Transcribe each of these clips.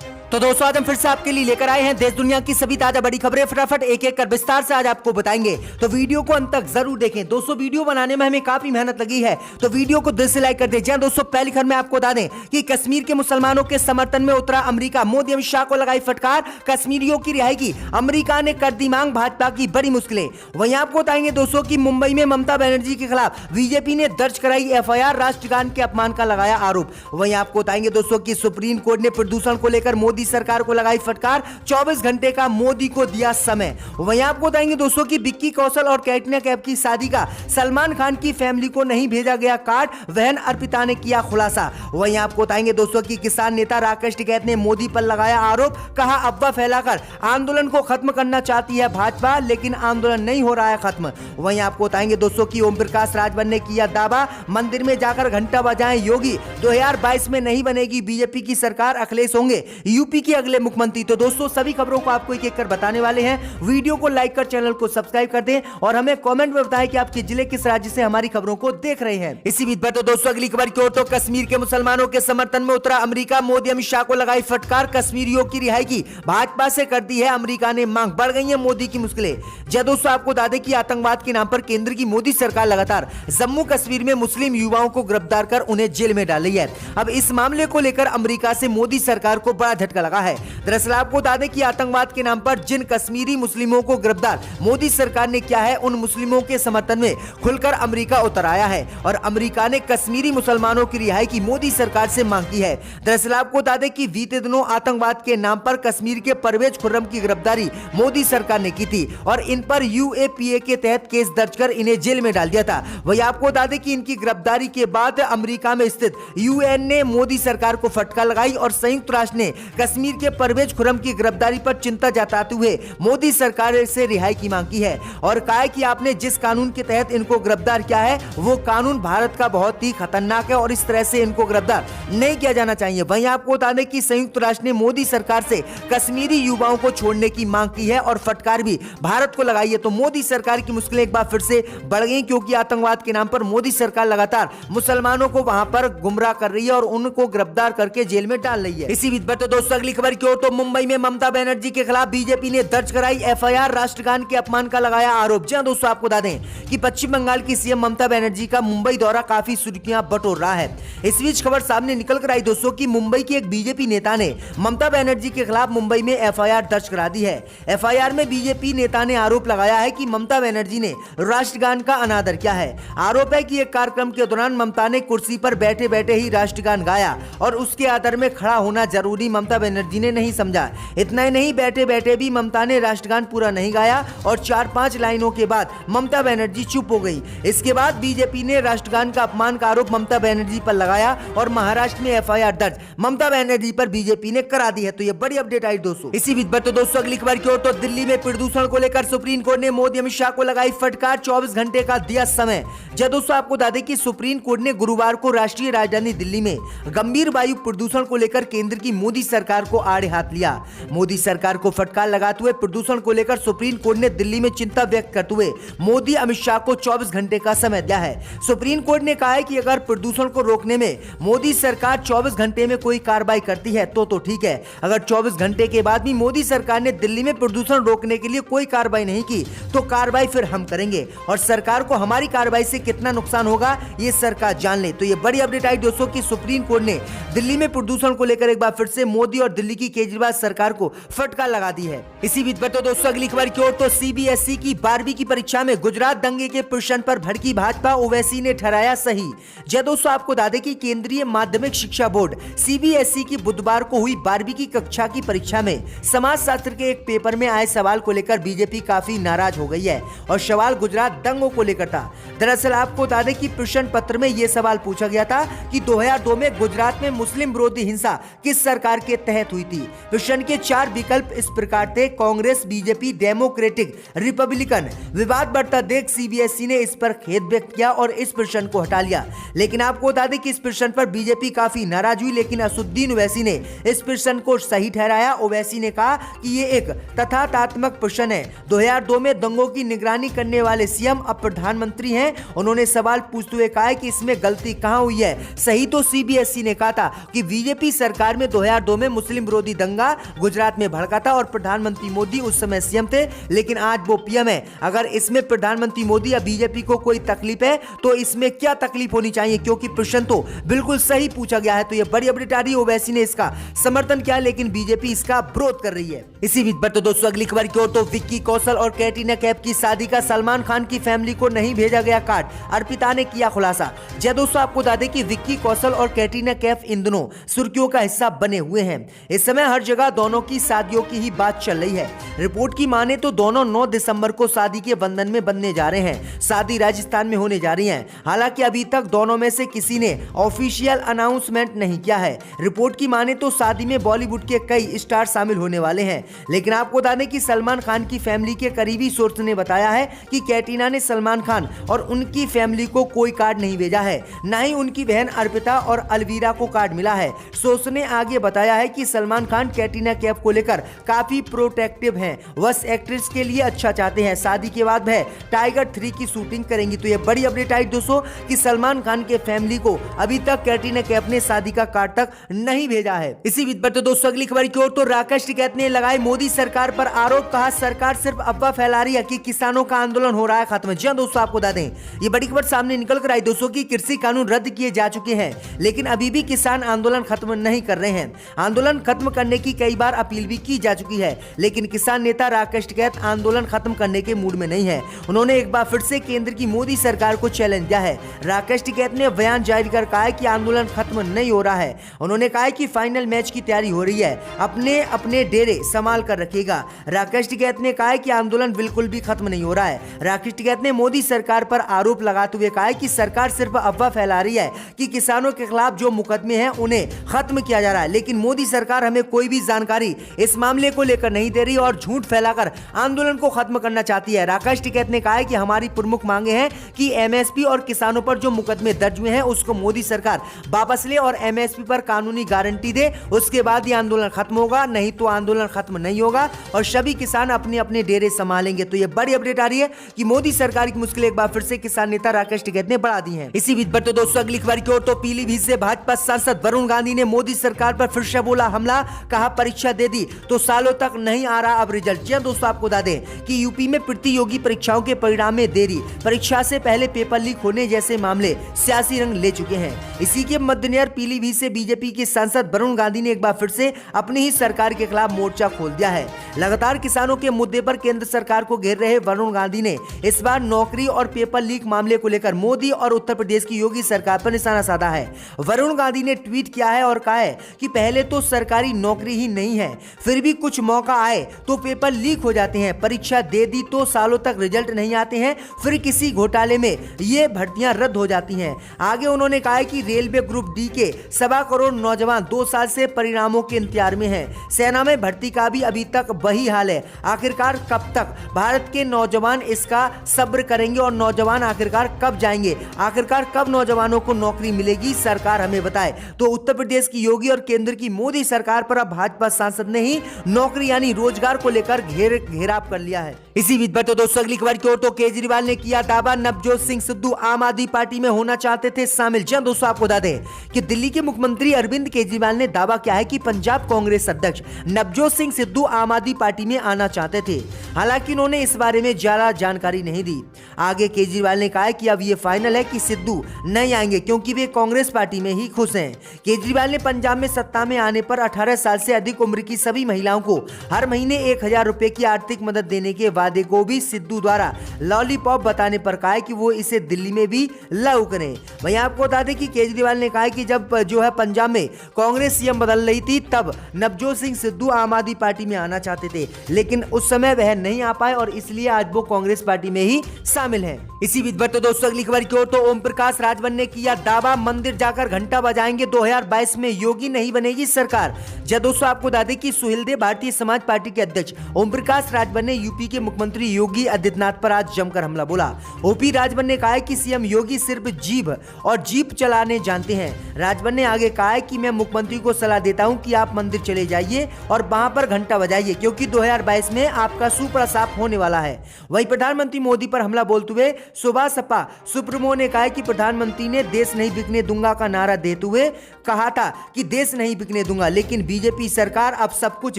तो दोस्तों आज हम फिर से आपके लिए लेकर आए हैं देश दुनिया की सभी ताजा बड़ी खबरें फटाफट एक एक कर विस्तार से आज आपको बताएंगे। तो वीडियो को अंत तक जरूर देखें। दोस्तों वीडियो बनाने में हमें काफी मेहनत लगी है, तो वीडियो को दिल से लाइक कर दें। दोस्तों पहली खबर में आपको बता दें कि कश्मीर के मुसलमानों के समर्थन में उतरा अमेरिका, मोदी अमित शाह को लगाई फटकार, कश्मीरियों की रिहाई की अमेरिका ने कर दी मांग, भाजपा की बड़ी मुश्किलें। वहीं आपको बताएंगे दोस्तों की मुंबई में ममता बनर्जी के खिलाफ बीजेपी ने दर्ज कराई एफआईआर, राष्ट्रगान के अपमान का लगाया आरोप। वहीं आपको बताएंगे दोस्तों की सुप्रीम कोर्ट ने प्रदूषण को लेकर मोदी सरकार को लगाई फटकार, 24 घंटे का मोदी को दिया समय। वहीं आपको बताएंगे दोस्तों की विक्की कौशल और कैटरीना कैफ की शादी का सलमान खान की फैमिली को नहीं भेजा गया कार्ड, बहन अर्पिता ने किया खुलासा। वहीं आपको बताएंगे दोस्तों की किसान नेता राकेश टिकैत ने मोदी पर लगाया आरोप, कहा अफवाह फैलाकर आंदोलन को खत्म करना चाहती है भाजपा, लेकिन आंदोलन नहीं हो रहा है खत्म। वहीं आपको बताएंगे दोस्तों की ओम प्रकाश राजभर ने किया दावा, मंदिर में जाकर घंटा बजाएं योगी, 2022 में नहीं बनेगी बीजेपी की सरकार, अखिलेश होंगे यूपी के अगले मुख्यमंत्री। तो दोस्तों सभी खबरों को आपको एक एक कर बताने वाले हैं। वीडियो को लाइक कर चैनल को सब्सक्राइब कर दें और हमें कमेंट में बताएं कि आपके जिले किस राज्य से हमारी खबरों को देख रहे हैं। इसी बीच पर तो दोस्तों अगली खबर की ओर, तो कश्मीर के मुसलमानों के समर्थन में उतरा अमेरिका, मोदी अमित शाह को लगाई फटकार, कश्मीरियों की रिहाई की भाजपा से कर दी है अमेरिका ने मांग, बढ़ गई है मोदी की मुश्किलें। जय दोस्तों आपको बता दें कि आतंकवाद के नाम पर केंद्र की मोदी सरकार लगातार जम्मू कश्मीर में मुस्लिम युवाओं को गिरफ्तार कर उन्हें जेल में डाल रही है। अब इस मामले को लेकर अमेरिका से मोदी सरकार को बड़ा झटका लगा है। दरअसल आपको बता दें कि आतंकवाद के नाम पर जिन कश्मीरी मुस्लिमों को गिरफ्तार मोदी सरकार ने किया है, उन मुस्लिमों के समर्थन में खुलकर अमेरिका उतर आया है और अमेरिका ने कश्मीरी मुसलमानों की रिहाई की मोदी सरकार से मांग की है। दरअसल आपको बता दें कि बीते दिनों आतंकवाद के नाम पर कश्मीर के परवेज खुर्रम की गिरफ्तारी मोदी सरकार ने की थी और इन पर यूएपीए के तहत केस दर्ज कर इन्हें जेल में डाल दिया था। वही आपको बता दें कि इनकी गिरफ्तारी के बाद अमेरिका में स्थित यूएन ने मोदी सरकार को फटकार लगाई और संयुक्त राष्ट्र ने कश्मीर के परवेज खुर्रम की गिरफ्तारी पर चिंता जताते हुए मोदी सरकार से रिहाई की मांग की है और कहा है कि आपने जिस कानून के तहत इनको गिरफ्तार किया है वो कानून भारत का बहुत ही खतरनाक है और इस तरह से इनको गिरफ्तार नहीं किया जाना चाहिए। वहीं आपको बता दें कि संयुक्त राष्ट्र ने मोदी सरकार से कश्मीरी युवाओं को छोड़ने की मांग की है और फटकार भी भारत को लगाई है। तो मोदी सरकार की मुश्किलें एक बार फिर से बढ़ गई, क्योंकि आतंकवाद के नाम पर मोदी सरकार लगातार मुसलमानों को वहां पर गुमराह कर रही है और उनको गिरफ्तार करके जेल में डाल रही है। इसी बीच पर तो दोस्तों अगली खबर की ओर, तो मुंबई में ममता बनर्जी के खिलाफ बीजेपी ने दर्ज कराई एफआईआर, राष्ट्रगान के अपमान का लगाया आरोप। जी दोस्तों आपको बता दें कि पश्चिम बंगाल की सीएम ममता बनर्जी का मुंबई दौरा काफी सुर्खियां बटोर रहा है। इस बीच खबर सामने निकल कर आई दोस्तों कि मुंबई की एक बीजेपी नेता ने ममता बनर्जी के खिलाफ मुंबई में एफआईआर दर्ज करा दी है। एफआईआर में बीजेपी नेता ने आरोप लगाया है कि ममता बनर्जी ने राष्ट्रगान का अनादर किया है। आरोप है कि एक कार्यक्रम के दौरान ममता ने कुर्सी पर बैठे बैठे ही राष्ट्रगान गाया और उसके आदर में खड़ा होना जरूरी ममता बनर्जी ने नहीं समझा। इतना ही नहीं, बैठे बैठे भी ममता ने राष्ट्रगान पूरा नहीं गाया और 4-5 लाइनों के बाद ममता बनर्जी चुप हो गई। इसके बाद बीजेपी ने राष्ट्रगान का अपमान का आरोप ममता बनर्जी पर लगाया और महाराष्ट्र में एफआईआर दर्ज ममता बनर्जी पर बीजेपी ने करा दी है। तो ये बड़ी अपडेट आई दोस्तों। इसी बीच पर तो दोस्तों अगली खबर की ओर, तो दिल्ली में प्रदूषण को लेकर सुप्रीम कोर्ट ने मोदी अमित शाह को लगाई फटकार, 24 घंटे का दिया समय। जब दोस्तों आपको बता दें कि सुप्रीम कोर्ट ने गुरुवार को राष्ट्रीय राजधानी दिल्ली में गंभीर वायु प्रदूषण को लेकर केंद्र की मोदी सरकार को आड़े हाथ लिया। मोदी सरकार को फटकार लगाते हुए प्रदूषण को लेकर सुप्रीम कोर्ट ने दिल्ली में चिंता व्यक्त करते हुए मोदी अमित शाह को 24 घंटे का समय दिया है। सुप्रीम कोर्ट ने कहा है कि अगर प्रदूषण को रोकने में मोदी सरकार 24 घंटे में कोई कार्रवाई करती है तो ठीक है। अगर 24 घंटे के बाद भी मोदी सरकार ने दिल्ली में प्रदूषण रोकने के लिए कोई कार्रवाई नहीं की तो कार्रवाई फिर हम करेंगे और सरकार को हमारी कार्रवाई से कितना नुकसान होगा ये सरकार जान ले। तो ये बड़ी अपडेट आई दोस्तों कि सुप्रीम कोर्ट ने दिल्ली में प्रदूषण को लेकर एक बार फिर से मोदी और दिल्ली की केजरीवाल सरकार को फटकार लगा दी है। इसी बीच पर तो दोस्तों अगली खबर की ओर, तो सीबीएसई की 12वीं की परीक्षा में गुजरात दंगे के प्रश्न पर भड़की भाजपा, ओवैसी ने ठहराया सही। जय दोस्तों आपको बता दें कि केंद्रीय माध्यमिक शिक्षा बोर्ड सीबीएसई की बुधवार को हुई 12वीं की कक्षा की परीक्षा में समाज शास्त्र के एक पेपर में आए सवाल को लेकर बीजेपी काफी नाराज हो गई है और सवाल गुजरात दंगों को लेकर था। दरअसल आपको बता दें कि प्रश्न पत्र में यह सवाल पूछा गया था कि 2002 में गुजरात में मुस्लिम विरोधी हिंसा किस सरकार के तहत हुई थी। प्रश्न के 4 विकल्प इस प्रकार थे: कांग्रेस, बीजेपी, डेमोक्रेटिक, रिपब्लिकन। विवाद बढ़ता देख सीबीएसई ने इस पर खेद व्यक्त किया और इस प्रश्न को हटा लिया। लेकिन आपको बता दें कि इस प्रश्न पर बीजेपी काफी नाराज हुई, लेकिन असुद्दीन ओवैसी ने इस प्रश्न को सही ठहराया। ओवैसी ने कहा कि ये एक तथ्यात्मक प्रश्न है। 2002 में दंगों की निगरानी करने वाले सीएम अब प्रधानमंत्री हैं। उन्होंने सवाल पूछते हुए कहा कि इसमें गलती कहां हुई है। सही तो सीबीएसई ने कहा था कि बीजेपी सरकार में 2002 2002 में मुस्लिम विरोधी दंगा गुजरात में भड़का था और प्रधानमंत्री मोदी उस समय सीएम थे, लेकिन आज वो पीएम है। अगर इसमें प्रधानमंत्री मोदी या बीजेपी को कोई तकलीफ है तो इसमें क्या तकलीफ होनी चाहिए, क्योंकि प्रश्न तो बिल्कुल सही पूछा गया है। तो ये बड़ी अपडेट आ रही है। ओवैसी ने इसका समर्थन किया, लेकिन बीजेपी इसका विरोध कर रही है। इसी बीच पर तो दोस्तों अगली खबर की ओर, तो विक्की कौशल और कैटरीना कैफ की शादी का सलमान खान की फैमिली को नहीं भेजा गया कार्ड, अर्पिता ने किया खुलासा। जी दोस्तों, आपको बता दें कि विक्की कौशल और कैटरीना कैफ इन दिनों सुर्खियों का हिस्सा बने हुए हैं। इस समय हर जगह दोनों की शादियों की ही बात चल रही है। रिपोर्ट की माने तो दोनों 9 दिसंबर को शादी के बंधन में बंधने जा रहे हैं। शादी राजस्थान में होने जा रही है। हालांकि अभी तक दोनों में से किसी ने ऑफिशियल अनाउंसमेंट नहीं किया है। रिपोर्ट की माने तो शादी में बॉलीवुड के कई स्टार शामिल होने वाले हैं, लेकिन आपको बता दें कि सलमान खान की फैमिली के करीबी सोर्स ने बताया है कि कैटरीना ने सलमान खान और उनकी फैमिली को कोई कार्ड नहीं भेजा है, न ही उनकी बहन अर्पिता और अलवीरा को कार्ड मिला है। सोर्स ने आगे बताया है कि सलमान खान कैटरीना कैफ को लेकर काफी प्रोटेक्टिव हैं, बस एक्ट्रेस के लिए अच्छा चाहते हैं। शादी के बाद वह टाइगर 3 की शूटिंग करेंगी। तो ये बड़ी अपडेट आई दोस्तों कि सलमान खान के फैमिली को अभी तक कैटरीना कैफ ने शादी का कार्ड तक नहीं भेजा है। इसी बीच पर तो दोस्तों अगली खबर की ओर, तो राकेश टिकैत ने लगाए मोदी सरकार पर आरोप, कहा सरकार सिर्फ अफवाह फैला रही है कि किसानों का आंदोलन हो रहा है खत्म। जी दोस्तों, आपको बता दें ये बड़ी खबर सामने निकल कर आई दोस्तों की कृषि कानून रद्द किए जा चुके हैं, लेकिन अभी भी किसान आंदोलन खत्म नहीं कर रहे हैं। आंदोलन खत्म करने की कई बार अपील भी की जा चुकी है, लेकिन किसान नेता राकेश टिकैत आंदोलन खत्म करने के मूड में नहीं है। उन्होंने एक बार फिर से केंद्र की मोदी सरकार को चैलेंज दिया है। राकेश टिकैत ने बयान जारी कर कहा है कि आंदोलन खत्म नहीं हो रहा है। उन्होंने कहा है कि फाइनल मैच की तैयारी हो रही है, अपने अपने डेरे संभाल कर रखिएगा। राकेश टिकैत ने कहा है कि आंदोलन बिल्कुल भी खत्म नहीं हो रहा है। राकेश टिकैत ने मोदी सरकार पर आरोप लगाते हुए कहा है कि सरकार सिर्फ अफवाह फैला रही है कि किसानों के खिलाफ जो मुकदमे हैं उन्हें खत्म किया जा रहा है, लेकिन मोदी सरकार हमें कोई भी जानकारी इस मामले को लेकर नहीं दे रही और झूठ फैलाकर आंदोलन को खत्म करना चाहती है। राकेश टिकैत ने कहा है कि हमारी प्रमुख मांगे हैं कि एमएसपी और किसानों पर जो मुकदमे दर्ज हुए हैं उसको मोदी सरकार वापस ले और एमएसपी पर कानूनी गारंटी दे, उसके बाद ये आंदोलन खत्म होगा, नहीं तो आंदोलन खत्म नहीं होगा और सभी किसान अपने अपने डेरे संभालेंगे। तो ये बड़ी अपडेट आ रही है कि मोदी सरकार की मुश्किलें एक बार फिर से किसान नेता राकेश टिकैत ने बढ़ा दी हैं। इसी बीच पर तो दोस्तों अगली खबर की ओर, तो पीलीभीत से भाजपा सांसद वरुण गांधी ने मोदी सरकार पर फिर से बोला हमला, कहा परीक्षा दे दी तो सालों तक नहीं आ रहा अब रिजल्ट। जी दोस्तों, आपको बता दें कि यूपी में प्रतियोगी परीक्षाओं के परिणाम में देरी, परीक्षा से पहले पेपर लीक होने जैसे मामले सियासी रंग ले चुके हैं। इसी के मद्देनजर पीलीभीत से बीजेपी के सांसद वरुण गांधी ने एक बार फिर से अपनी ही सरकार के खिलाफ मोर्चा खोल दिया है। लगातार किसानों के मुद्दे पर केंद्र सरकार को घेर रहे वरुण गांधी ने इस बार नौकरी और पेपर लीक मामले को लेकर मोदी और उत्तर प्रदेश की योगी सरकार पर निशाना साधा है। वरुण गांधी ने ट्वीट किया है और कहा है कि पहले तो सरकारी नौकरी ही नहीं है, फिर भी कुछ मौका आए तो पेपर लीक हो जाते हैं, परीक्षा दे दी तो सालों तक रिजल्ट नहीं आते हैं, फिर किसी घोटाले में ये भर्तियां रद्द हो जाती हैं। आगे उन्होंने कहा है कि रेलवे ग्रुप डी के 1.25 करोड़ नौजवान 2 साल से परिणामों के इंतजार में हैं। सेना में भर्ती का भी अभी तक वही हाल है। आखिरकार कब तक भारत के नौजवान इसका सब्र करेंगे और नौजवान आखिरकार कब जाएंगे, आखिरकार कब नौजवानों को नौकरी मिलेगी, सरकार हमें बताए। तो उत्तर प्रदेश की योगी और केंद्र की मोदी सरकार पर अब भाजपा सांसद ने ही नौकरी यानी रोजगार को लेकर घेराव कर लिया है। इसी बीच पर तो दोस्तों अगली खबर की ओर, तो केजरीवाल ने किया दावा नवजोत सिंह सिद्धू आम आदमी पार्टी में होना चाहते थे शामिल। जी दोस्तों, आपको बता दें कि दिल्ली के मुख्यमंत्री अरविंद केजरीवाल ने दावा किया है कि पंजाब कांग्रेस अध्यक्ष नवजोत सिंह सिद्धू आम आदमी पार्टी में आना चाहते थे। हालांकि उन्होंने इस बारे में ज्यादा जानकारी नहीं दी। आगे केजरीवाल ने कहा है कि अब ये फाइनल है कि सिद्धू नहीं आएंगे क्योंकि वे कांग्रेस पार्टी में ही खुश हैं। केजरीवाल ने पंजाब में सत्ता में आने पर 18 साल से अधिक उम्र की सभी महिलाओं को हर महीने 1000 रुपए की आर्थिक मदद देने के वादे को भी सिद्धू द्वारा लॉलीपॉप बताने पर कहा है कि वो इसे दिल्ली में भी लागू करें। वहीं आपको बता दें कि केजरीवाल ने कहा है कि जब जो है पंजाब में कांग्रेस सीएम बदल रही थी तब नवजोत सिंह सिद्धू आम आदमी पार्टी में आना चाहते थे, लेकिन उस समय वह नहीं आ पाए और इसलिए आज वो कांग्रेस पार्टी में ही शामिल हैं। इसी बीच पर तो दोस्तों अगली खबर की ओर, तो ओम प्रकाश राजभर ने किया दावा मंदिर जाकर घंटा बजाएंगे 2022 में योगी नहीं बनेगी सरकार। जब दोस्तों आपको बता दें कि सुहेलदेव भारतीय समाज पार्टी के अध्यक्ष ओम प्रकाश राजभर ने यूपी के मुख्यमंत्री योगी आदित्यनाथ पर आज जमकर हमला बोला। ओपी राजभर ने कहा है कि सीएम योगी सिर्फ जीभ और जीप चलाने जानते हैं। राजभर ने आगे कहा है कि मैं मुख्यमंत्री को सलाह देता हूं कि आप मंदिर चले जाइए और वहां पर घंटा बजाइए क्योंकि 2022 में आपका सुपड़ा साफ होने वाला है। वहीं प्रधानमंत्री मोदी पर हमला बोलते हुए सुभाष सपा सुप्रीमो ने कहा है कि प्रधानमंत्री ने देश नहीं बिकने दूंगा का नारा देते हुए कहा था कि देश नहीं बिकने बिकने दूंगा। लेकिन बीजेपी सरकार अब सब कुछ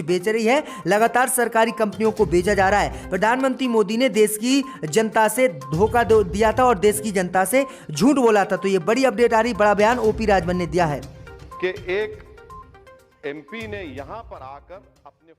बेच रही है, लगातार सरकारी कंपनियों को बेचा जा रहा है। प्रधानमंत्री मोदी ने देश की जनता से धोखा दिया था और देश की जनता से झूठ बोला था। तो ये बड़ी अपडेट आ रही, बड़ा बयान ओपी राजभर ने दिया है कि एक एमपी ने यहां पर आकर अपने